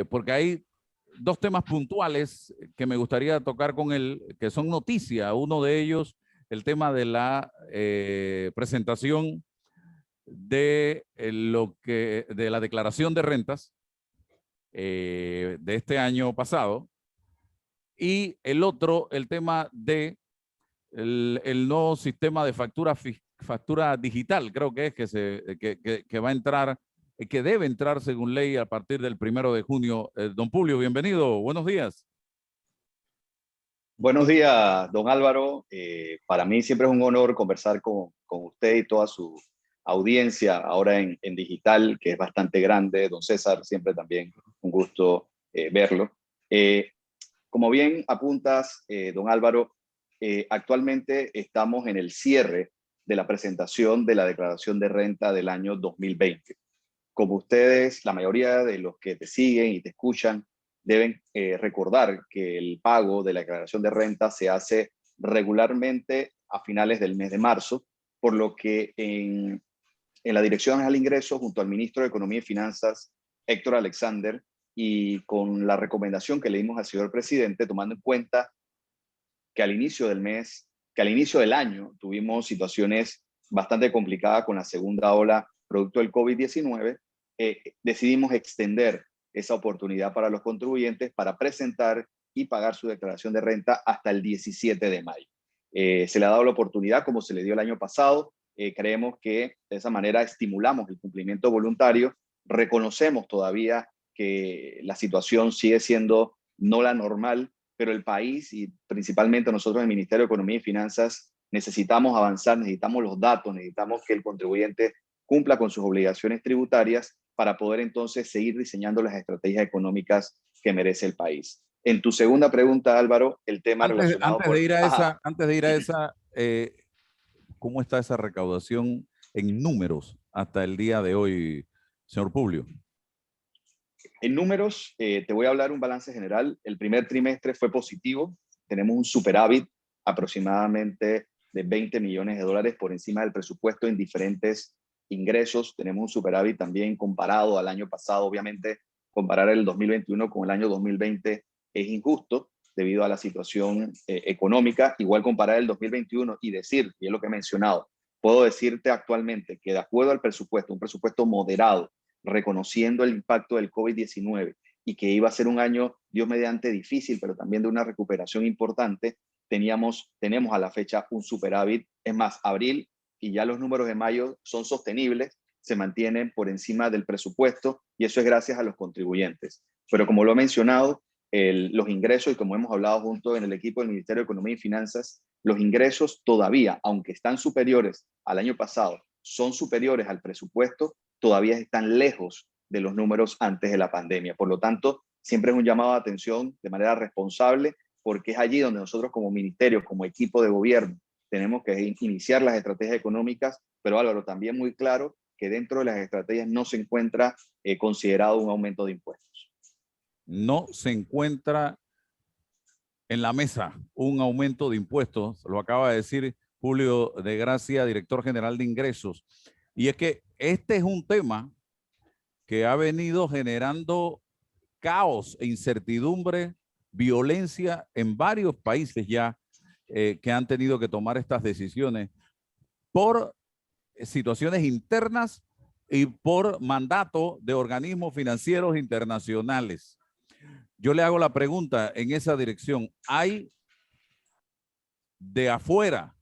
porque hay dos temas puntuales que me gustaría tocar con él, que son noticia. Uno de ellos, el tema de la presentación de de la declaración de rentas de este año pasado, y el otro, el tema de el nuevo sistema de factura digital, creo que es que va a entrar, que debe entrar según ley a partir del 1 de junio. Don Publio, bienvenido, buenos días. Buenos días, don Álvaro. Para mí siempre es un honor conversar con usted y toda su audiencia ahora en digital, que es bastante grande. Don César, siempre también un gusto verlo. Como bien apuntas, don Álvaro, actualmente estamos en el cierre de la presentación de la declaración de renta del año 2020. Como ustedes, la mayoría de los que te siguen y te escuchan, deben recordar que el pago de la declaración de renta se hace regularmente a finales del mes de marzo, por lo que en la Dirección General de Ingresos, junto al ministro de Economía y Finanzas, Héctor Alexander, y con la recomendación que le dimos al señor presidente, tomando en cuenta que al inicio del mes, que al inicio del año tuvimos situaciones bastante complicadas con la segunda ola producto del COVID-19, decidimos extender esa oportunidad para los contribuyentes para presentar y pagar su declaración de renta hasta el 17 de mayo. Se le ha dado la oportunidad, como se le dio el año pasado. Creemos que de esa manera estimulamos el cumplimiento voluntario. Reconocemos todavía que la situación sigue siendo no la normal, pero el país y principalmente nosotros en el Ministerio de Economía y Finanzas necesitamos avanzar, necesitamos los datos, necesitamos que el contribuyente cumpla con sus obligaciones tributarias para poder entonces seguir diseñando las estrategias económicas que merece el país. En tu segunda pregunta, Álvaro, el tema relacionado antes de ir a esa, ¿cómo está esa recaudación en números hasta el día de hoy, señor Publio? En números, te voy a hablar un balance general. El primer trimestre fue positivo. Tenemos un superávit aproximadamente de 20 millones de dólares por encima del presupuesto en diferentes ingresos. Tenemos un superávit también comparado al año pasado. Obviamente, comparar el 2021 con el año 2020 es injusto debido a la situación económica. Igual comparar el 2021 y decir, y es lo que he mencionado, puedo decirte actualmente que de acuerdo al presupuesto, un presupuesto moderado, reconociendo el impacto del COVID-19 y que iba a ser un año, Dios mediante, difícil, pero también de una recuperación importante, tenemos a la fecha un superávit. Es más, abril y ya los números de mayo son sostenibles, se mantienen por encima del presupuesto y eso es gracias a los contribuyentes. Pero como lo he mencionado, los ingresos, y como hemos hablado junto en el equipo del Ministerio de Economía y Finanzas, los ingresos todavía, aunque están superiores al año pasado, son superiores al presupuesto, todavía están lejos de los números antes de la pandemia. Por lo tanto, siempre es un llamado de atención de manera responsable, porque es allí donde nosotros como ministerio, como equipo de gobierno, tenemos que iniciar las estrategias económicas, pero Álvaro, también muy claro que dentro de las estrategias no se encuentra considerado un aumento de impuestos. No se encuentra en la mesa un aumento de impuestos, lo acaba de decir Julio de Gracia, director general de ingresos. Y es que este es un tema que ha venido generando caos e incertidumbre, violencia en varios países ya que han tenido que tomar estas decisiones por situaciones internas y por mandato de organismos financieros internacionales. Yo le hago la pregunta en esa dirección. ¿Hay de afuera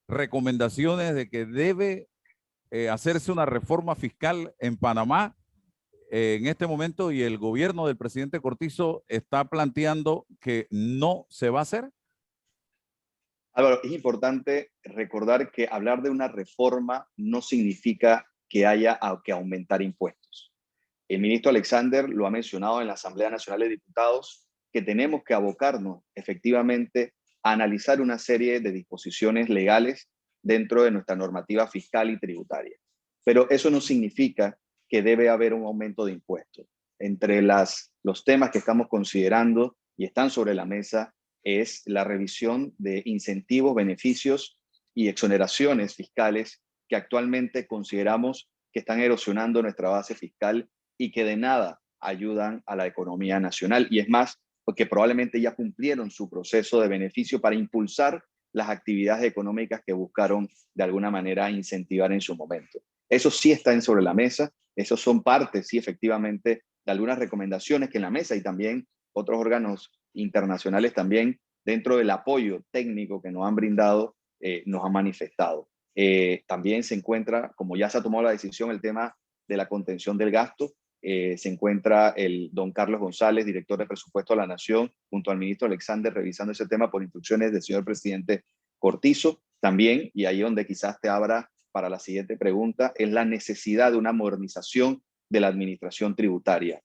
recomendaciones de que debe hacerse una reforma fiscal en Panamá en este momento y el gobierno del presidente Cortizo está planteando que no se va a hacer? Álvaro, es importante recordar que hablar de una reforma no significa que haya que aumentar impuestos. El ministro Alexander lo ha mencionado en la Asamblea Nacional de Diputados, que tenemos que abocarnos efectivamente a analizar una serie de disposiciones legales dentro de nuestra normativa fiscal y tributaria. Pero eso no significa que debe haber un aumento de impuestos. Entre los temas que estamos considerando y están sobre la mesa es la revisión de incentivos, beneficios y exoneraciones fiscales que actualmente consideramos que están erosionando nuestra base fiscal y que de nada ayudan a la economía nacional. Y es más, porque probablemente ya cumplieron su proceso de beneficio para impulsar las actividades económicas que buscaron de alguna manera incentivar en su momento. Eso sí está sobre la mesa, esos son partes, sí, efectivamente, de algunas recomendaciones que en la mesa y también otros órganos internacionales también dentro del apoyo técnico que nos han brindado, nos han manifestado. También se encuentra, como ya se ha tomado la decisión, el tema de la contención del gasto. Se encuentra el don Carlos González, director de presupuesto de la Nación, junto al ministro Alexander, revisando ese tema por instrucciones del señor presidente Cortizo. También, y ahí donde quizás te abra para la siguiente pregunta, es la necesidad de una modernización de la administración tributaria.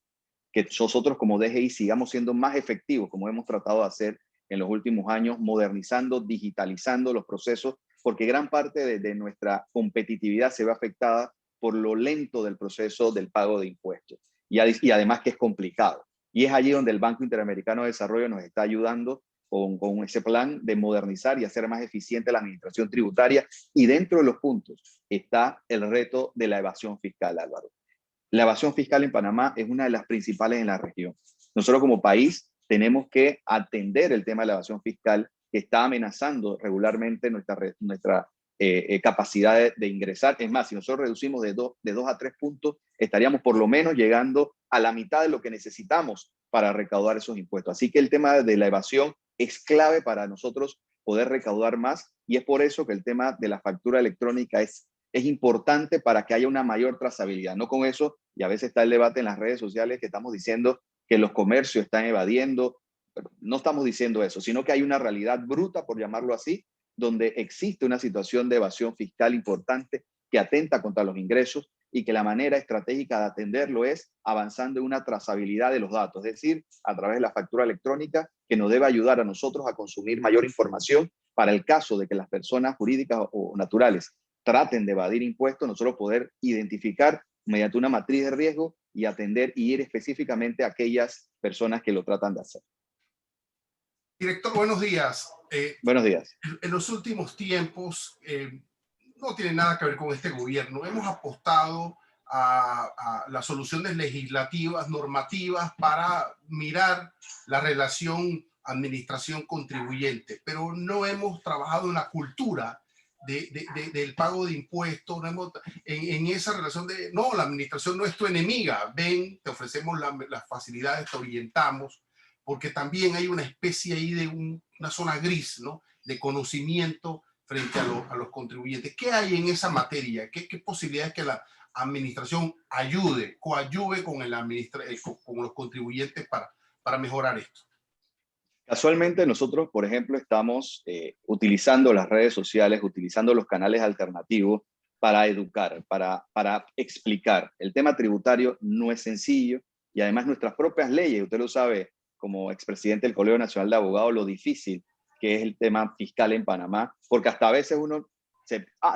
Que nosotros como DGI sigamos siendo más efectivos, como hemos tratado de hacer en los últimos años, modernizando, digitalizando los procesos, porque gran parte de nuestra competitividad se ve afectada por lo lento del proceso del pago de impuestos. Y además que es complicado. Y es allí donde el Banco Interamericano de Desarrollo nos está ayudando con ese plan de modernizar y hacer más eficiente la administración tributaria. Y dentro de los puntos está el reto de la evasión fiscal, Álvaro. La evasión fiscal en Panamá es una de las principales en la región. Nosotros como país tenemos que atender el tema de la evasión fiscal que está amenazando regularmente nuestra capacidad de ingresar. Es más, si nosotros reducimos de 2 a 3 puntos, estaríamos por lo menos llegando a la mitad de lo que necesitamos para recaudar esos impuestos. Así que el tema de la evasión es clave para nosotros poder recaudar más y es por eso que el tema de la factura electrónica es importante para que haya una mayor trazabilidad. No con eso, y a veces está el debate en las redes sociales que estamos diciendo que los comercios están evadiendo, pero no estamos diciendo eso, sino que hay una realidad bruta, por llamarlo así, donde existe una situación de evasión fiscal importante que atenta contra los ingresos y que la manera estratégica de atenderlo es avanzando en una trazabilidad de los datos, es decir, a través de la factura electrónica que nos debe ayudar a nosotros a consumir mayor información para el caso de que las personas jurídicas o naturales traten de evadir impuestos, nosotros poder identificar mediante una matriz de riesgo y atender y ir específicamente a aquellas personas que lo tratan de hacer. Director, buenos días. Buenos días. En los últimos tiempos, no tiene nada que ver con este gobierno, hemos apostado a las soluciones legislativas, normativas, para mirar la relación administración-contribuyente, pero no hemos trabajado en la cultura del pago de impuestos, no hemos, en esa relación de, no, la administración no es tu enemiga, ven, te ofrecemos las facilidades, te orientamos, porque también hay una especie ahí de una zona gris, ¿no?, de conocimiento frente a los contribuyentes. ¿Qué hay en esa materia? ¿Qué posibilidades que la administración coadyuve con los contribuyentes para mejorar esto? Casualmente nosotros, por ejemplo, estamos utilizando las redes sociales, utilizando los canales alternativos para educar, para explicar. El tema tributario no es sencillo y además nuestras propias leyes, usted lo sabe como expresidente del Colegio Nacional de Abogados, lo difícil que es el tema fiscal en Panamá, porque hasta a veces uno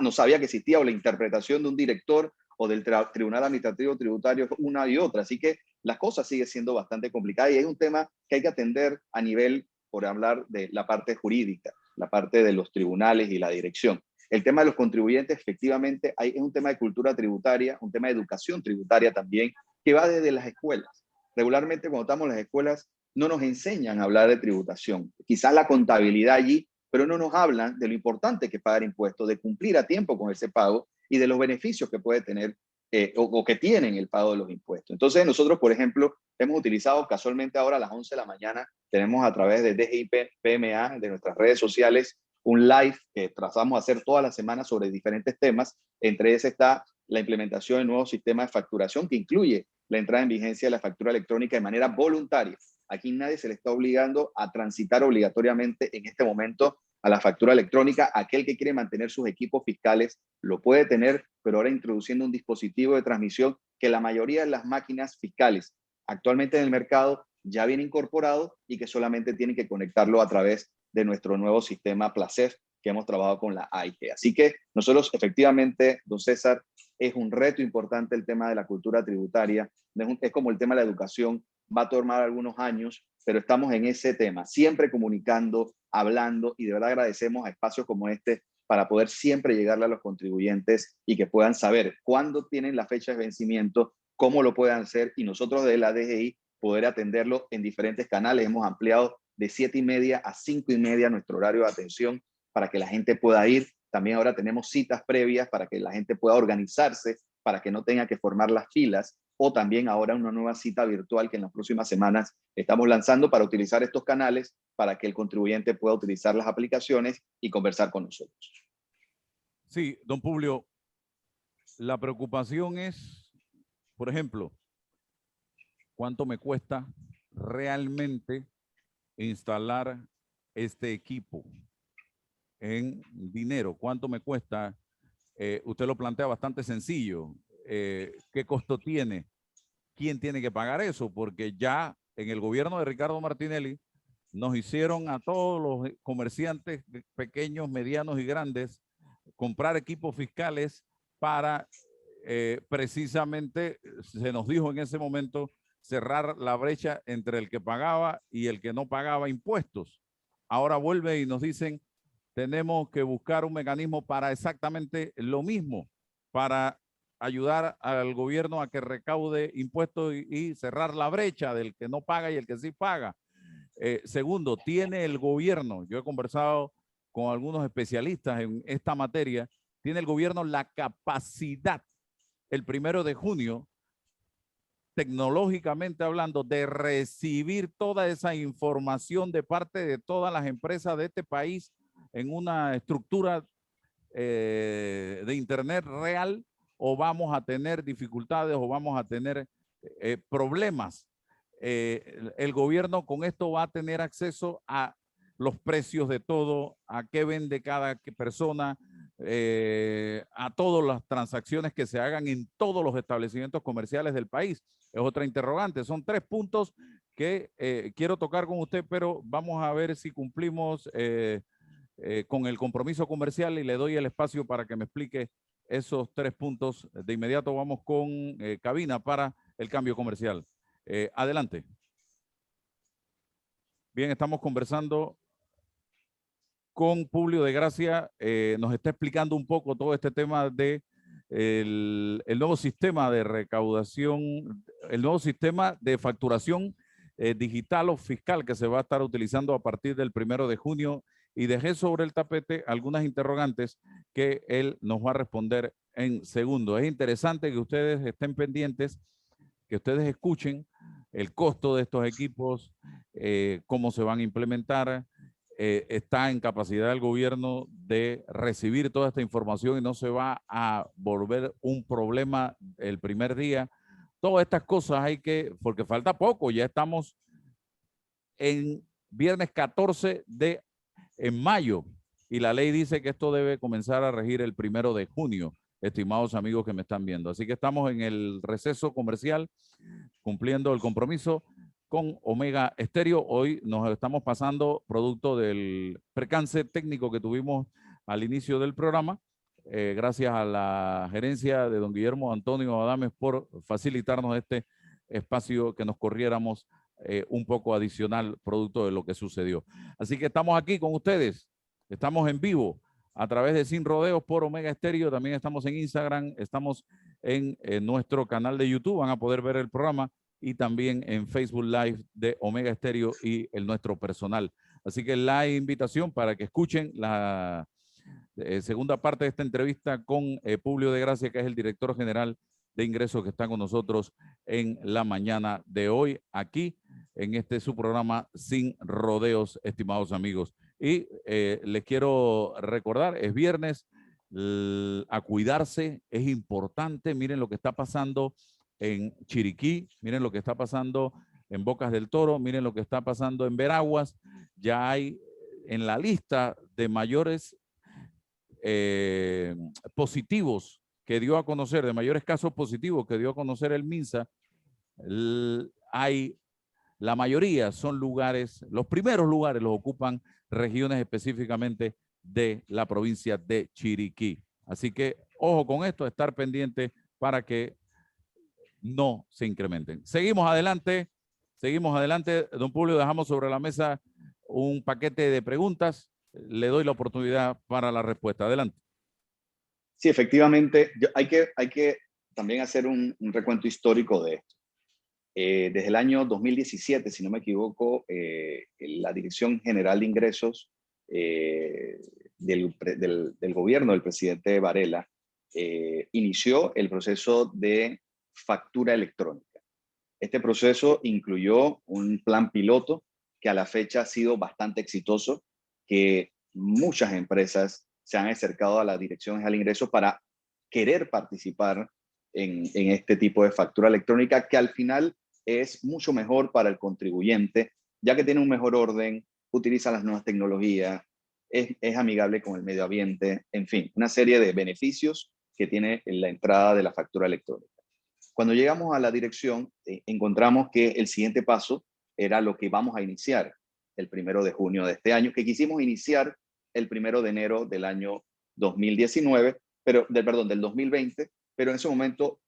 no sabía que existía o la interpretación de un director o del Tribunal Administrativo Tributario es una y otra. Así que las cosas siguen siendo bastante complicadas y es un tema que hay que atender a nivel, por hablar de la parte jurídica, la parte de los tribunales y la dirección. El tema de los contribuyentes, efectivamente, es un tema de cultura tributaria, un tema de educación tributaria también, que va desde las escuelas. Regularmente cuando estamos en las escuelas no nos enseñan a hablar de tributación. Quizás la contabilidad allí, pero no nos hablan de lo importante que es pagar impuestos, de cumplir a tiempo con ese pago y de los beneficios que puede tener o que tienen el pago de los impuestos. Entonces nosotros, por ejemplo, hemos utilizado casualmente ahora a las 11 de la mañana, tenemos a través de DGI PMA, de nuestras redes sociales, un live que tratamos de hacer todas las semanas sobre diferentes temas. Entre ellos está la implementación del nuevo sistema de facturación que incluye la entrada en vigencia de la factura electrónica de manera voluntaria. Aquí nadie se le está obligando a transitar obligatoriamente en este momento a la factura electrónica. Aquel que quiere mantener sus equipos fiscales lo puede tener, pero ahora introduciendo un dispositivo de transmisión que la mayoría de las máquinas fiscales actualmente en el mercado ya viene incorporado y que solamente tienen que conectarlo a través de nuestro nuevo sistema Placef que hemos trabajado con la AIG. Así que nosotros efectivamente, don César, es un reto importante el tema de la cultura tributaria, es como el tema de la educación, va a tomar algunos años, pero estamos en ese tema, siempre comunicando, hablando, y de verdad agradecemos a espacios como este para poder siempre llegarle a los contribuyentes y que puedan saber cuándo tienen la fecha de vencimiento, cómo lo pueden hacer y nosotros de la DGI poder atenderlo en diferentes canales. Hemos ampliado de 7:30 a 5:30 nuestro horario de atención para que la gente pueda ir. También ahora tenemos citas previas para que la gente pueda organizarse, para que no tenga que formar las filas, o también ahora una nueva cita virtual que en las próximas semanas estamos lanzando para utilizar estos canales para que el contribuyente pueda utilizar las aplicaciones y conversar con nosotros. Sí, don Publio, la preocupación es, por ejemplo, ¿cuánto me cuesta realmente instalar este equipo en dinero? ¿Cuánto me cuesta? Usted lo plantea bastante sencillo. ¿Qué costo tiene? ¿Quién tiene que pagar eso? Porque ya en el gobierno de Ricardo Martinelli nos hicieron a todos los comerciantes pequeños, medianos y grandes comprar equipos fiscales para precisamente, se nos dijo en ese momento, cerrar la brecha entre el que pagaba y el que no pagaba impuestos. Ahora vuelve y nos dicen, tenemos que buscar un mecanismo para exactamente lo mismo, para ayudar al gobierno a que recaude impuestos y cerrar la brecha del que no paga y el que sí paga. Segundo, tiene el gobierno, yo he conversado con algunos especialistas en esta materia, tiene el gobierno la capacidad el 1 de junio, tecnológicamente hablando, de recibir toda esa información de parte de todas las empresas de este país en una estructura de Internet real, o vamos a tener dificultades o vamos a tener problemas. El gobierno con esto va a tener acceso a los precios de todo, a qué vende cada persona, a todas las transacciones que se hagan en todos los establecimientos comerciales del país. Es otra interrogante. Son 3 puntos que quiero tocar con usted, pero vamos a ver si cumplimos con el compromiso comercial y le doy el espacio para que me explique esos 3 puntos. De inmediato vamos con cabina para el cambio comercial. Adelante. Bien, estamos conversando con Publio de Gracia. Nos está explicando un poco todo este tema de el nuevo sistema de recaudación, el nuevo sistema de facturación digital o fiscal que se va a estar utilizando a partir del 1 de junio, y dejé sobre el tapete algunas interrogantes que él nos va a responder en segundos. Es interesante que ustedes estén pendientes, que ustedes escuchen el costo de estos equipos, cómo se van a implementar. Está en capacidad del gobierno de recibir toda esta información y no se va a volver un problema el primer día. Todas estas cosas hay que, porque falta poco, ya estamos en viernes 14 de mayo y la ley dice que esto debe comenzar a regir el 1 de junio, estimados amigos que me están viendo. Así que estamos en el receso comercial, cumpliendo el compromiso con Omega Estéreo. Hoy nos estamos pasando producto del percance técnico que tuvimos al inicio del programa. Gracias a la gerencia de don Guillermo Antonio Adames por facilitarnos este espacio que nos corriéramos un poco adicional producto de lo que sucedió. Así que estamos aquí con ustedes. Estamos en vivo a través de Sin Rodeos por Omega Estéreo. También estamos en Instagram, estamos en nuestro canal de YouTube. Van a poder ver el programa, y también en Facebook Live de Omega Estéreo y el nuestro personal. Así que la invitación para que escuchen la segunda parte de esta entrevista con Publio de Gracia, que es el director general de ingresos que está con nosotros en la mañana de hoy, aquí en este su programa Sin Rodeos, estimados amigos. Y les quiero recordar, es viernes, a cuidarse, es importante. Miren lo que está pasando en Chiriquí, miren lo que está pasando en Bocas del Toro, miren lo que está pasando en Veraguas. Ya hay en la lista de mayores positivos que dio a conocer, de mayores casos positivos que dio a conocer el MINSA, la mayoría son lugares, los primeros lugares los ocupan regiones específicamente de la provincia de Chiriquí. Así que ojo con esto, estar pendiente para que no se incrementen. Seguimos adelante, don Publio. Dejamos sobre la mesa un paquete de preguntas. Le doy la oportunidad para la respuesta. Adelante. Sí, efectivamente, hay que también hacer un recuento histórico de esto. Desde el año 2017, si no me equivoco, la Dirección General de Ingresos del gobierno del presidente Varela inició el proceso de factura electrónica. Este proceso incluyó un plan piloto que a la fecha ha sido bastante exitoso, que muchas empresas se han acercado a la Dirección General de Ingresos para querer participar en este tipo de factura electrónica, que al final es mucho mejor para el contribuyente, ya que tiene un mejor orden, utiliza las nuevas tecnologías, es amigable con el medio ambiente, en fin, una serie de beneficios que tiene la entrada de la factura electrónica. Cuando llegamos a la dirección, encontramos que el siguiente paso era lo que vamos a iniciar el 1 de junio de este año, que quisimos iniciar el 1 de enero del año 2019, del 2020, pero en ese momento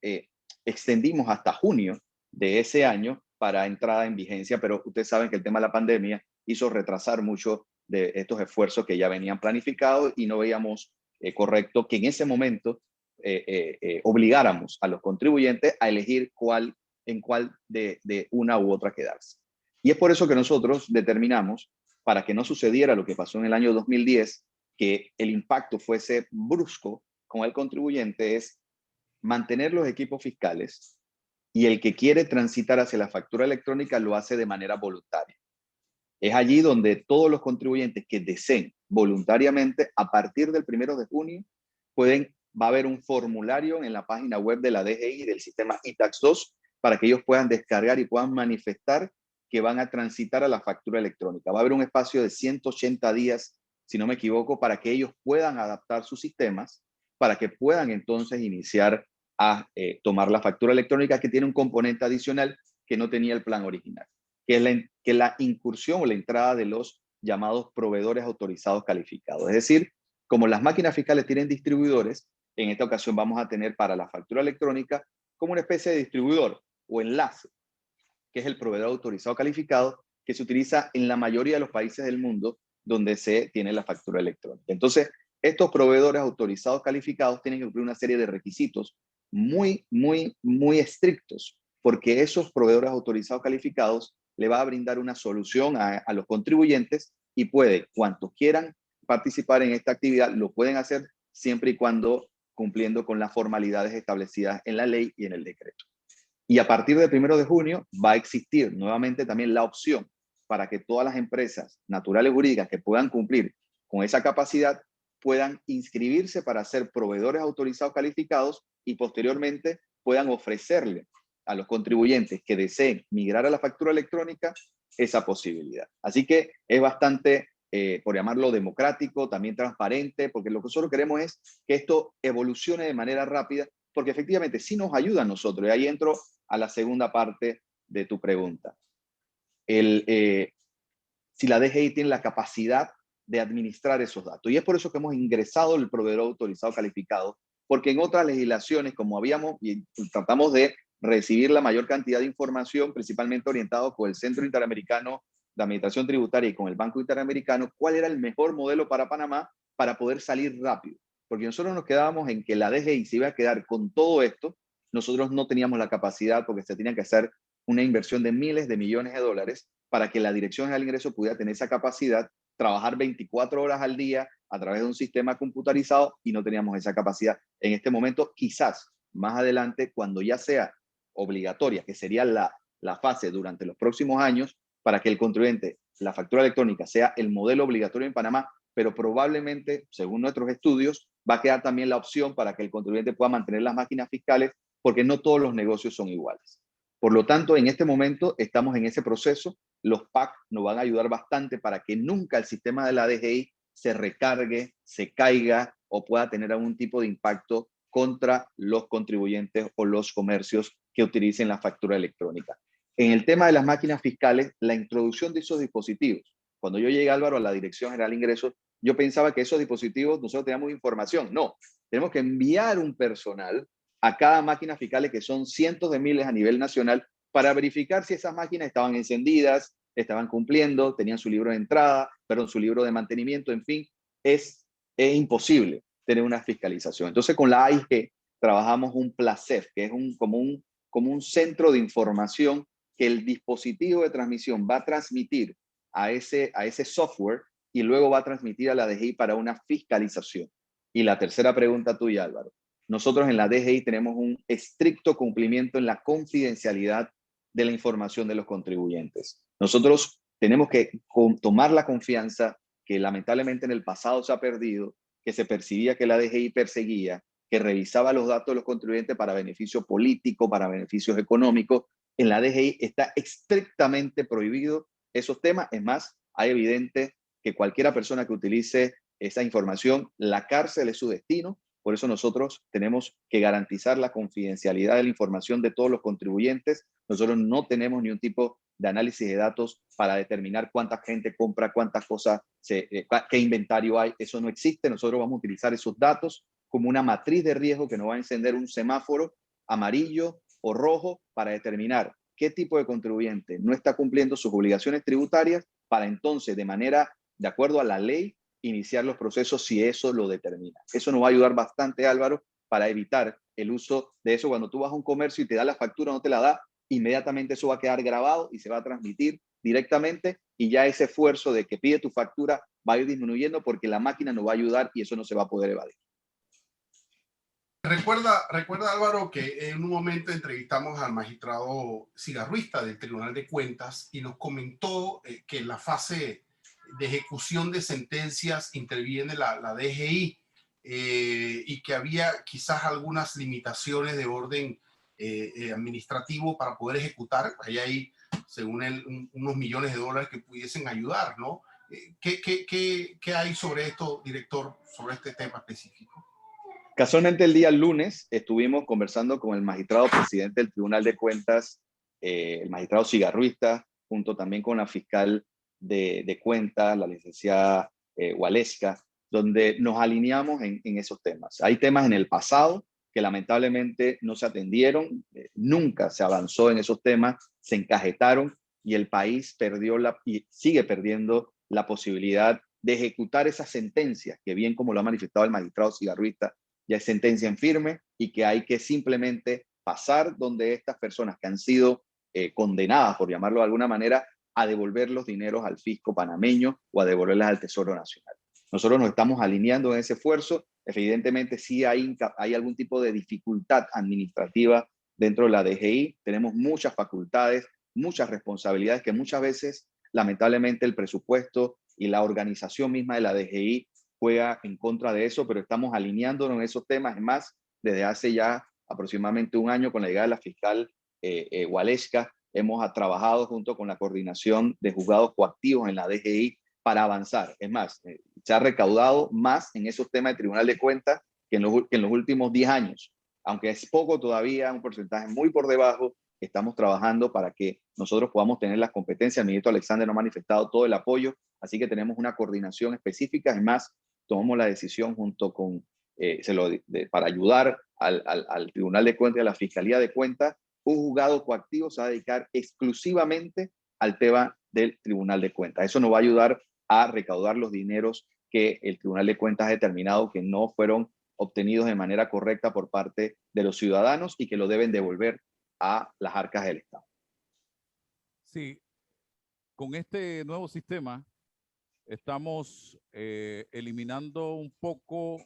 extendimos hasta junio de ese año para entrada en vigencia, pero ustedes saben que el tema de la pandemia hizo retrasar mucho de estos esfuerzos que ya venían planificados y no veíamos correcto que en ese momento obligáramos a los contribuyentes a elegir en cuál de una u otra quedarse. Y es por eso que nosotros determinamos, para que no sucediera lo que pasó en el año 2010, que el impacto fuese brusco con el contribuyente, es mantener los equipos fiscales y el que quiere transitar hacia la factura electrónica lo hace de manera voluntaria. Es allí donde todos los contribuyentes que deseen voluntariamente, a partir del 1 de junio, va a haber un formulario en la página web de la DGI del sistema iTax 2 para que ellos puedan descargar y puedan manifestar que van a transitar a la factura electrónica. Va a haber un espacio de 180 días, si no me equivoco, para que ellos puedan adaptar sus sistemas, para que puedan entonces iniciar a tomar la factura electrónica, que tiene un componente adicional que no tenía el plan original, que es la incursión o la entrada de los llamados proveedores autorizados calificados. Es decir, como las máquinas fiscales tienen distribuidores, en esta ocasión vamos a tener para la factura electrónica como una especie de distribuidor o enlace, que es el proveedor autorizado calificado, que se utiliza en la mayoría de los países del mundo donde se tiene la factura electrónica. Entonces, estos proveedores autorizados calificados tienen que cumplir una serie de requisitos muy, muy, muy estrictos, porque esos proveedores autorizados calificados le va a brindar una solución a los contribuyentes y cuantos quieran participar en esta actividad, lo pueden hacer siempre y cuando cumpliendo con las formalidades establecidas en la ley y en el decreto. Y a partir del 1 de junio va a existir nuevamente también la opción para que todas las empresas naturales jurídicas que puedan cumplir con esa capacidad puedan inscribirse para ser proveedores autorizados calificados y posteriormente puedan ofrecerle a los contribuyentes que deseen migrar a la factura electrónica esa posibilidad. Así que es bastante, por llamarlo democrático, también transparente, porque lo que nosotros queremos es que esto evolucione de manera rápida, porque efectivamente sí nos ayuda a nosotros. Y ahí entro a la segunda parte de tu pregunta. Si la DGI tiene la capacidad de administrar esos datos. Y es por eso que hemos ingresado el proveedor autorizado calificado, porque en otras legislaciones, como tratamos de recibir la mayor cantidad de información, principalmente orientado con el Centro Interamericano de Administración Tributaria y con el Banco Interamericano, cuál era el mejor modelo para Panamá para poder salir rápido. Porque nosotros nos quedábamos en que la DGI se iba a quedar con todo esto, nosotros no teníamos la capacidad porque se tenía que hacer una inversión de miles de millones de dólares para que la Dirección General de Ingresos pudiera tener esa capacidad, trabajar 24 horas al día a través de un sistema computarizado y no teníamos esa capacidad en este momento. Quizás más adelante, cuando ya sea obligatoria, que sería la fase durante los próximos años, para que el contribuyente, la factura electrónica sea el modelo obligatorio en Panamá, pero probablemente, según nuestros estudios, va a quedar también la opción para que el contribuyente pueda mantener las máquinas fiscales, porque no todos los negocios son iguales. Por lo tanto, en este momento estamos en ese proceso. Los PAC nos van a ayudar bastante para que nunca el sistema de la DGI se recargue, se caiga o pueda tener algún tipo de impacto contra los contribuyentes o los comercios que utilicen la factura electrónica. En el tema de las máquinas fiscales, la introducción de esos dispositivos. Cuando yo llegué, Álvaro, a la Dirección General de Ingresos, yo pensaba que esos dispositivos nosotros teníamos información. No, tenemos que enviar un personal a cada máquina fiscal, que son cientos de miles a nivel nacional, para verificar si esas máquinas estaban encendidas, estaban cumpliendo, tenían su libro de entrada, su libro de mantenimiento, en fin, es imposible tener una fiscalización. Entonces, con la AIG trabajamos un PLACEF, que es como un centro de información que el dispositivo de transmisión va a transmitir a ese software y luego va a transmitir a la DGI para una fiscalización. Y la tercera pregunta tuya, Álvaro. Nosotros en la DGI tenemos un estricto cumplimiento en la confidencialidad de la información de los contribuyentes. Nosotros tenemos que tomar la confianza que lamentablemente en el pasado se ha perdido, que se percibía que la DGI perseguía, que revisaba los datos de los contribuyentes para beneficio político, para beneficios económicos. En la DGI está estrictamente prohibido esos temas. Es más, hay evidente que cualquiera persona que utilice esa información, la cárcel es su destino. Por eso nosotros tenemos que garantizar la confidencialidad de la información de todos los contribuyentes. Nosotros no tenemos ni un tipo de análisis de datos para determinar cuánta gente compra, cuántas cosas, qué inventario hay. Eso no existe. Nosotros vamos a utilizar esos datos como una matriz de riesgo que nos va a encender un semáforo amarillo o rojo para determinar qué tipo de contribuyente no está cumpliendo sus obligaciones tributarias para entonces, de acuerdo a la ley, iniciar los procesos si eso lo determina. Eso nos va a ayudar bastante, Álvaro, para evitar el uso de eso. Cuando tú vas a un comercio y te da la factura, no te la da, inmediatamente eso va a quedar grabado y se va a transmitir directamente y ya ese esfuerzo de que pide tu factura va a ir disminuyendo porque la máquina nos va a ayudar y eso no se va a poder evadir. Recuerda, Álvaro, que en un momento entrevistamos al magistrado cigarruista del Tribunal de Cuentas y nos comentó que en la fase de ejecución de sentencias interviene la DGI y que había quizás algunas limitaciones de orden administrativo para poder ejecutar. Ahí hay, según él, unos millones de dólares que pudiesen ayudar, ¿no? ¿Qué hay sobre esto, director, sobre este tema específico? Casualmente el día lunes estuvimos conversando con el magistrado presidente del Tribunal de Cuentas, el magistrado cigarruista, junto también con la fiscal de cuentas, la licenciada Waleska, donde nos alineamos en esos temas. Hay temas en el pasado que lamentablemente no se atendieron, nunca se avanzó en esos temas, se encajetaron y el país perdió y sigue perdiendo la posibilidad de ejecutar esas sentencias, que bien como lo ha manifestado el magistrado cigarruista, ya es sentencia en firme y que hay que simplemente pasar donde estas personas que han sido condenadas, por llamarlo de alguna manera, a devolver los dineros al fisco panameño o a devolverlas al Tesoro Nacional. Nosotros nos estamos alineando en ese esfuerzo. Evidentemente sí hay algún tipo de dificultad administrativa dentro de la DGI. Tenemos muchas facultades, muchas responsabilidades que muchas veces, lamentablemente, el presupuesto y la organización misma de la DGI juega en contra de eso, pero estamos alineándonos en esos temas. Es más, desde hace ya aproximadamente un año con la llegada de la fiscal Waleska, hemos trabajado junto con la coordinación de juzgados coactivos en la DGI para avanzar. Es más, se ha recaudado más en esos temas de Tribunal de Cuentas que en los últimos 10 años. Aunque es poco todavía, un porcentaje muy por debajo, estamos trabajando para que nosotros podamos tener las competencias. El ministro Alexander nos ha manifestado todo el apoyo, así que tenemos una coordinación específica. Es más, tomamos la decisión junto con, para ayudar al Tribunal de Cuentas y a la Fiscalía de Cuentas, un juzgado coactivo se va a dedicar exclusivamente al tema del Tribunal de Cuentas. Eso nos va a ayudar a recaudar los dineros que el Tribunal de Cuentas ha determinado que no fueron obtenidos de manera correcta por parte de los ciudadanos y que lo deben devolver a las arcas del Estado. Sí, con este nuevo sistema estamos eliminando un poco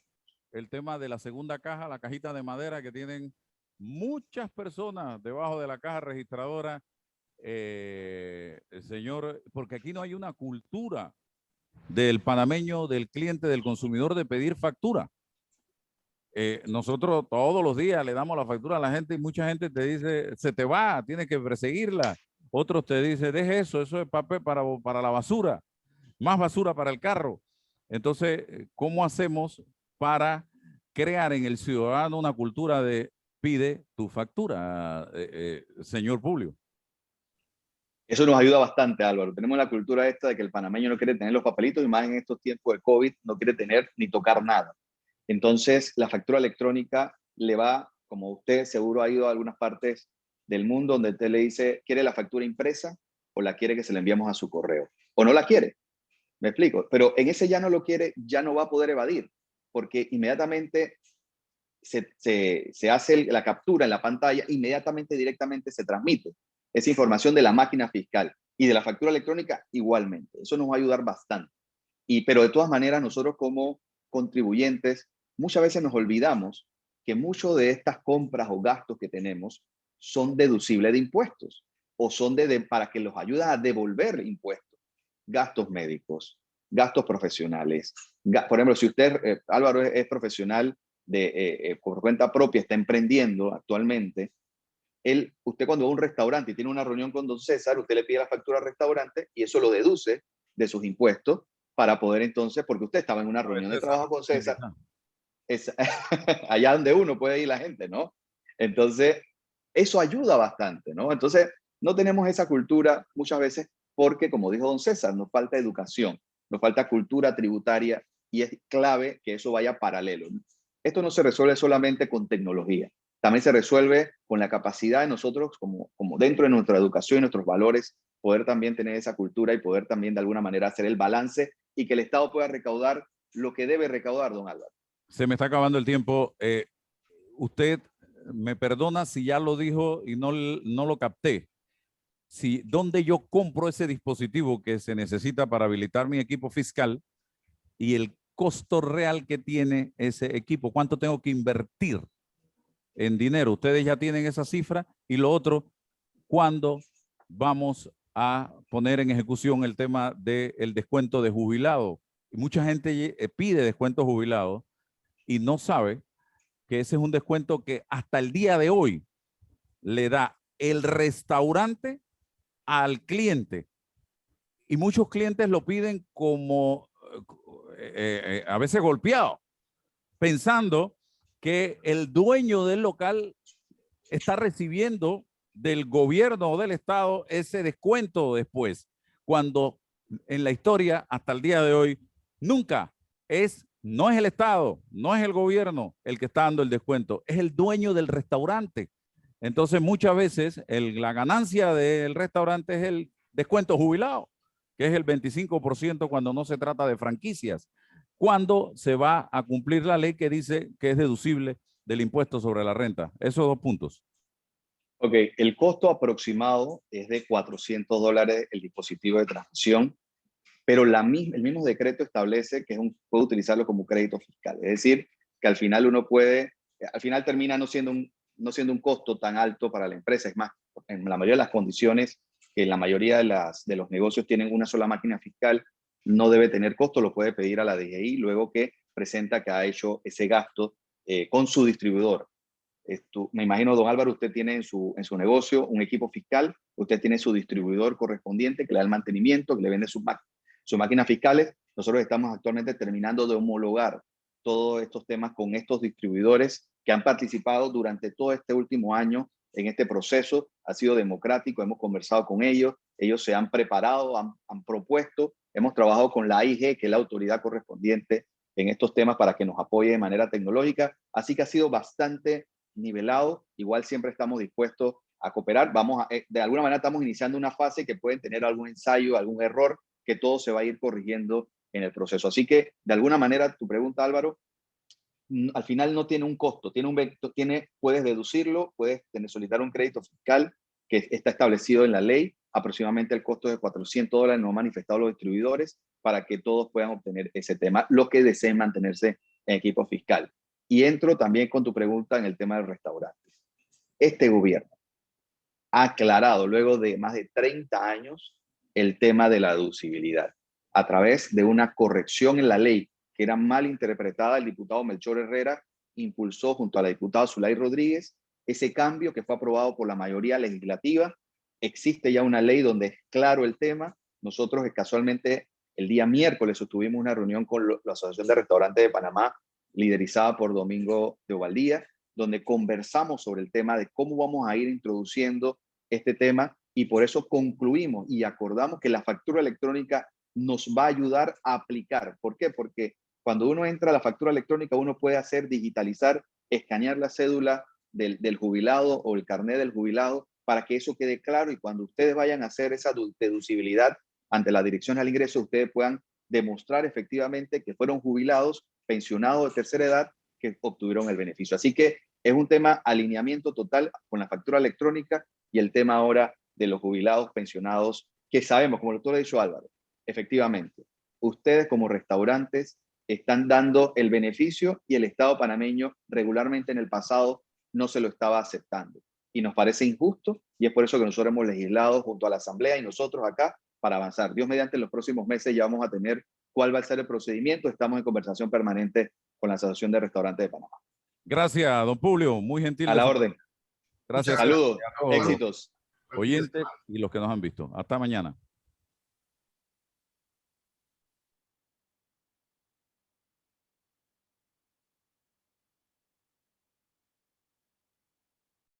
el tema de la segunda caja, la cajita de madera que tienen muchas personas debajo de la caja registradora, señor, porque aquí no hay una cultura del panameño, del cliente, del consumidor de pedir factura. Nosotros todos los días le damos la factura a la gente y mucha gente te dice, se te va, tienes que perseguirla. Otros te dicen, deje eso es papel para la basura, más basura para el carro. Entonces, ¿cómo hacemos para crear en el ciudadano una cultura de pide tu factura, señor Publio? Eso nos ayuda bastante, Álvaro. Tenemos la cultura esta de que el panameño no quiere tener los papelitos y más en estos tiempos de COVID no quiere tener ni tocar nada. Entonces, la factura electrónica le va, como usted seguro ha ido a algunas partes del mundo donde usted le dice, ¿quiere la factura impresa o la quiere que se la enviamos a su correo? O no la quiere, me explico. Pero en ese ya no lo quiere, ya no va a poder evadir, porque inmediatamente se hace la captura en la pantalla, inmediatamente directamente se transmite esa información de la máquina fiscal y de la factura electrónica igualmente. Eso nos va a ayudar bastante. Pero de todas maneras, nosotros como contribuyentes muchas veces nos olvidamos que muchos de estas compras o gastos que tenemos son deducibles de impuestos o son para que los ayuda a devolver impuestos, gastos médicos, gastos profesionales. Por ejemplo, si usted, Álvaro, es profesional por cuenta propia, está emprendiendo actualmente, usted cuando va a un restaurante y tiene una reunión con don César, usted le pide la factura al restaurante y eso lo deduce de sus impuestos para poder entonces, porque usted estaba en una reunión de trabajo con César, es allá donde uno puede ir la gente, ¿no? Entonces, eso ayuda bastante, ¿no? Entonces, no tenemos esa cultura muchas veces porque, como dijo don César, nos falta educación, nos falta cultura tributaria y es clave que eso vaya paralelo. Esto no se resuelve solamente con tecnología, también se resuelve con la capacidad de nosotros, como dentro de nuestra educación y nuestros valores, poder también tener esa cultura y poder también de alguna manera hacer el balance y que el Estado pueda recaudar lo que debe recaudar, don Álvaro. Se me está acabando el tiempo. Usted me perdona si ya lo dijo y no lo capté. ¿Dónde yo compro ese dispositivo que se necesita para habilitar mi equipo fiscal y el costo real que tiene ese equipo? ¿Cuánto tengo que invertir en dinero? Ustedes ya tienen esa cifra. Y lo otro, ¿cuándo vamos a poner en ejecución el tema del descuento de jubilado? Y mucha gente pide descuento jubilado y no sabe que ese es un descuento que hasta el día de hoy le da el restaurante al cliente. Y muchos clientes lo piden como a veces golpeado, pensando que el dueño del local está recibiendo del gobierno o del Estado ese descuento después, cuando en la historia hasta el día de hoy nunca no es el Estado, no es el gobierno el que está dando el descuento, es el dueño del restaurante. Entonces muchas veces la ganancia del restaurante es el descuento jubilado, que es el 25% cuando no se trata de franquicias. ¿Cuándo se va a cumplir la ley que dice que es deducible del impuesto sobre la renta? Esos 2 puntos. Ok, el costo aproximado es de $400 el dispositivo de transmisión, pero el mismo decreto establece que puede utilizarlo como crédito fiscal. Es decir, que al final termina no siendo un costo tan alto para la empresa. Es más, en la mayoría de las condiciones, que la mayoría de los negocios tienen una sola máquina fiscal, no debe tener costo, lo puede pedir a la DGI luego que presenta que ha hecho ese gasto con su distribuidor. Me imagino, don Álvaro, usted tiene en su negocio un equipo fiscal, usted tiene su distribuidor correspondiente que le da el mantenimiento, que le vende sus máquinas fiscales. Nosotros estamos actualmente terminando de homologar todos estos temas con estos distribuidores que han participado durante todo este último año en este proceso. Ha sido democrático, hemos conversado con ellos se han preparado, han propuesto, hemos trabajado con la AIG, que es la autoridad correspondiente en estos temas para que nos apoye de manera tecnológica. Así que ha sido bastante nivelado. Igual siempre estamos dispuestos a cooperar. De alguna manera estamos iniciando una fase que pueden tener algún ensayo, algún error, que todo se va a ir corrigiendo en el proceso. Así que, de alguna manera, tu pregunta, Álvaro, al final no tiene un costo, puedes deducirlo, puedes solicitar un crédito fiscal que está establecido en la ley. Aproximadamente el costo de $400 no manifestado los distribuidores para que todos puedan obtener ese tema, los que deseen mantenerse en equipo fiscal. Y entro también con tu pregunta en el tema del restaurante. Este gobierno ha aclarado luego de más de 30 años el tema de la deducibilidad a través de una corrección en la ley que era mal interpretada. El diputado Melchor Herrera impulsó junto a la diputada Zulay Rodríguez ese cambio que fue aprobado por la mayoría legislativa. Existe ya una ley donde es claro el tema. Nosotros casualmente el día miércoles tuvimos una reunión con la Asociación de Restaurantes de Panamá, liderizada por Domingo de Ovaldía, donde conversamos sobre el tema de cómo vamos a ir introduciendo este tema, y por eso concluimos y acordamos que la factura electrónica nos va a ayudar a aplicar. ¿Por qué? Porque cuando uno entra a la factura electrónica, uno puede digitalizar, escanear la cédula del jubilado o el carnet del jubilado para que eso quede claro, y cuando ustedes vayan a hacer esa deducibilidad ante la Dirección al Ingreso, ustedes puedan demostrar efectivamente que fueron jubilados, pensionados de tercera edad, que obtuvieron el beneficio. Así que es un tema alineamiento total con la factura electrónica y el tema ahora de los jubilados, pensionados, que sabemos, como lo ha dicho Álvaro, efectivamente, ustedes como restaurantes están dando el beneficio y el Estado panameño regularmente en el pasado no se lo estaba aceptando. Y nos parece injusto y es por eso que nosotros hemos legislado junto a la Asamblea y nosotros acá para avanzar. Dios mediante, en los próximos meses ya vamos a tener cuál va a ser el procedimiento. Estamos en conversación permanente con la Asociación de Restaurantes de Panamá. Gracias, don Publio. Muy gentil. A la orden. Gracias. Saludos. A todos Éxitos. los oyentes y los que nos han visto. Hasta mañana.